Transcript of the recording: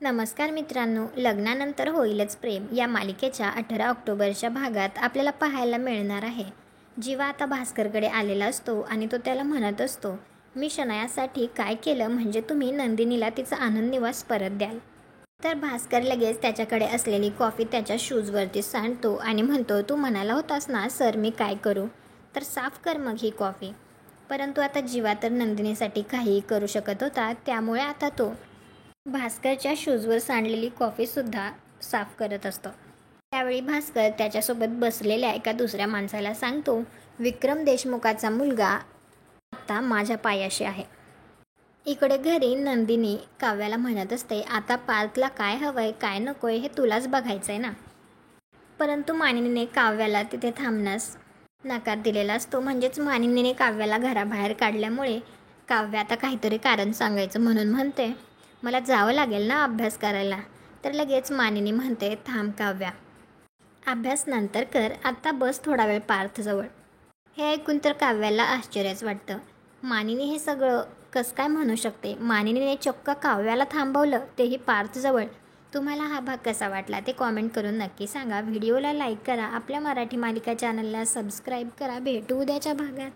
नमस्कार मित्रांनो, लग्नानंतर होईलच प्रेम या मालिकेच्या 18 ऑक्टोबरच्या भागात आपल्याला पाहायला मिळणार आहे. जीवा आता भास्करकडे आलेला असतो आणि तो त्याला म्हणत असतो, मी शनायासाठी काय केलं म्हणजे तुम्ही नंदिनीला तिचा आनंद निवास परत द्याल. तर भास्कर लगेच त्याच्याकडे असलेली कॉफी त्याच्या शूजवरती सांडतो आणि म्हणतो, तू म्हणाला होतास ना सर मी काय करू, तर साफ कर मग ही कॉफी. परंतु आता जीवा तर नंदिनीसाठी काहीही करू शकत होता, त्यामुळे आता तो भास्करच्या शूजवर सांडलेली कॉफीसुद्धा साफ करत असतो. त्यावेळी भास्कर त्याच्यासोबत बसलेल्या एका दुसऱ्या माणसाला सांगतो, विक्रम देशमुखाचा मुलगा आत्ता माझ्या पायाशी आहे. इकडे घरी नंदिनी काव्याला म्हणत असते, आता पार्थला काय हवंय काय नकोय हे तुलाच बघायचंय ना. परंतु मानिनीने काव्याला तिथे थांबण्यास नकार दिलेला असतो. म्हणजेच मानिनीने काव्याला घराबाहेर काढल्यामुळे काव्य आता काहीतरी कारण सांगायचं म्हणून म्हणते, मला जावं लागेल ना अभ्यास करायला. तर लगेच मानिनी म्हणते, थांब काव्या, अभ्यास नंतर कर, आत्ता बस थोडा वेळ पार्थजवळ. हे ऐकून तर काव्याला आश्चर्यच वाटतं. मानिनी हे सगळं कसं काय म्हणू शकते. मानिनीने चक्क काव्याला थांबवलं, तेही पार्थजवळ. तुम्हाला हा भाग कसा वाटला ते कॉमेंट करून नक्की सांगा. व्हिडिओला लाईक करा, आपल्या मराठी मालिका चॅनलला सबस्क्राईब करा. भेटू उद्याच्या भागात.